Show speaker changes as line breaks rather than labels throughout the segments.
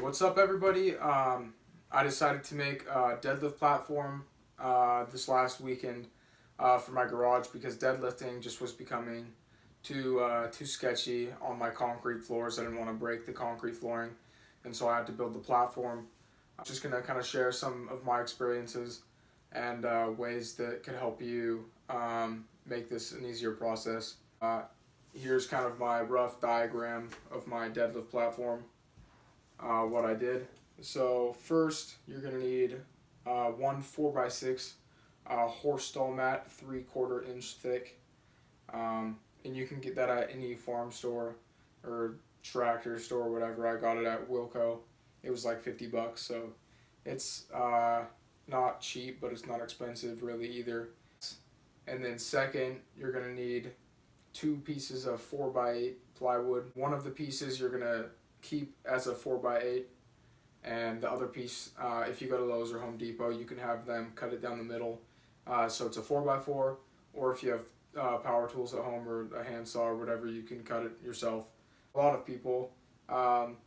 What's up, everybody? I decided to make a deadlift platform this last weekend for my garage because deadlifting just was becoming too sketchy on my concrete floors. I didn't want to break the concrete flooring, and so I had to build the platform. I'm just gonna kind of share some of my experiences and ways that could help you make this an easier process. Here's kind of my rough diagram of my deadlift platform. What I did. So first, you're gonna need one 4x6 horse stall mat, 3/4 inch thick, and you can get that at any farm store or tractor store, whatever. I got it at Wilco. It was like $50, so it's not cheap, but it's not expensive really either. And then second, you're gonna need 2 pieces of 4x8 plywood. One of the pieces you're gonna keep as a 4x8, and the other piece, if you go to Lowe's or Home Depot, you can have them cut it down the middle, so it's a 4x4, or if you have power tools at home or a handsaw or whatever, you can cut it yourself. A lot of people,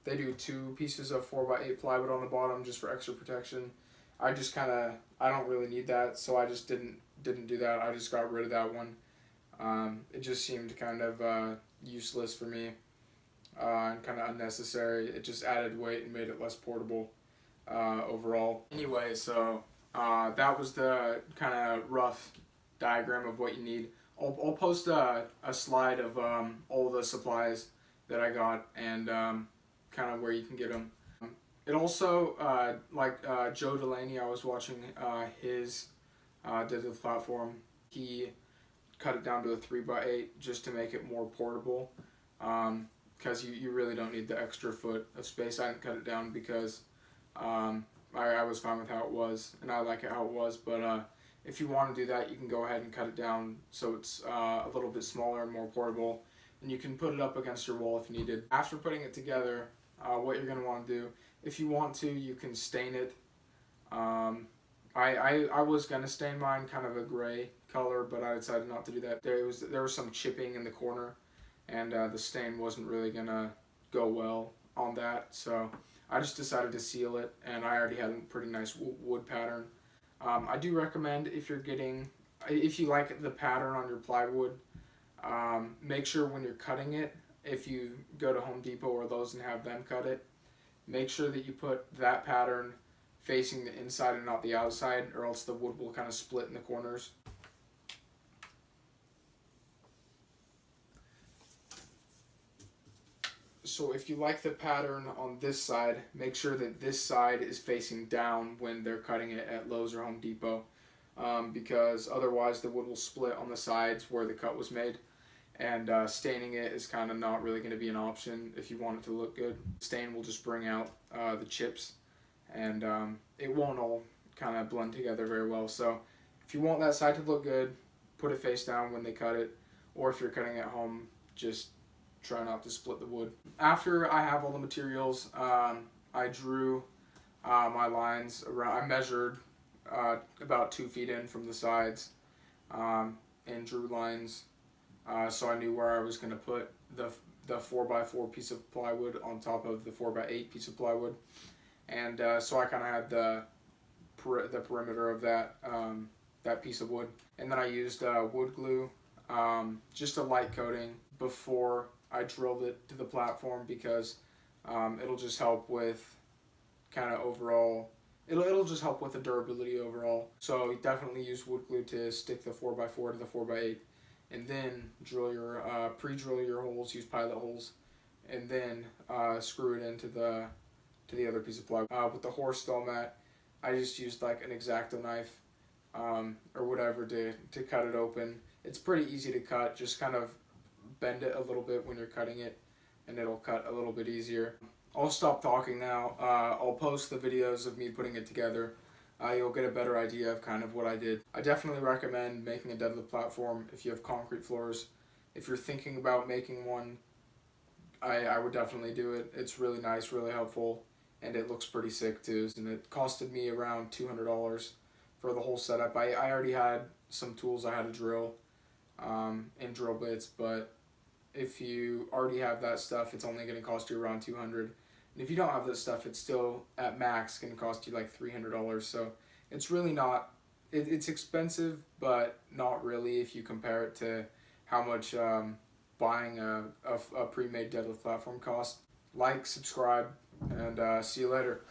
they do 2 pieces of 4x8 plywood on the bottom just for extra protection. I don't really need that, so I just didn't do that. I just got rid of that one. It just seemed kind of useless for me. And kind of unnecessary. It just added weight and made it less portable overall. Anyway, so that was the kind of rough diagram of what you need. I'll post a slide of all the supplies that I got and kind of where you can get them. It also, Joe Delaney, I was watching his deadlift platform. He cut it down to a 3x8 just to make it more portable. Because you really don't need the extra foot of space. I didn't cut it down because I was fine with how it was, and I like it how it was, but if you want to do that, you can go ahead and cut it down so it's a little bit smaller and more portable, and you can put it up against your wall if needed. After putting it together, what you're going to want to do, if you want to, you can stain it. I was going to stain mine kind of a gray color, but I decided not to do that. There was some chipping in the corner, and the stain wasn't really gonna go well on that, so I just decided to seal it, and I already had a pretty nice wood pattern. I do recommend if you like the pattern on your plywood, make sure when you're cutting it, if you go to Home Depot or Lowe's and have them cut it, make sure that you put that pattern facing the inside and not the outside, or else the wood will kind of split in the corners. So if you like the pattern on this side, make sure that this side is facing down when they're cutting it at Lowe's or Home Depot, because otherwise the wood will split on the sides where the cut was made, and staining it is kind of not really going to be an option if you want it to look good. Stain will just bring out the chips, and it won't all kind of blend together very well. So if you want that side to look good, put it face down when they cut it, or if you're cutting at home, just try not to split the wood. After I have all the materials, I drew my lines around. I measured about 2 feet in from the sides, and drew lines so I knew where I was going to put the 4x4 piece of plywood on top of the 4x8 piece of plywood, and so I kind of had the perimeter of that piece of wood. And then I used wood glue, just a light coating before I drilled it to the platform, because it'll just help with kind of overall, it'll just help with the durability overall. So you definitely use wood glue to stick the 4x4 to the 4x8, and then drill your pre-drill your holes, use pilot holes, and then screw it into the other piece of plywood. With the horse stall mat, I just used like an X-Acto knife or whatever to cut it open. It's pretty easy to cut, just kind of bend it a little bit when you're cutting it, and it'll cut a little bit easier. I'll stop talking now. I'll post the videos of me putting it together. You'll get a better idea of kind of what I did. I definitely recommend making a deadlift platform if you have concrete floors. If you're thinking about making one, I would definitely do it. It's really nice, really helpful, and it looks pretty sick too. And it costed me around $200 for the whole setup. I already had some tools I had to drill and drill bits, but if you already have that stuff, it's only going to cost you around $200, And if you don't have this stuff, it's still at max going to cost you like $300. So it's really not, it's expensive, but not really if you compare it to how much buying a pre-made deadlift platform costs. Like, subscribe, and see you later.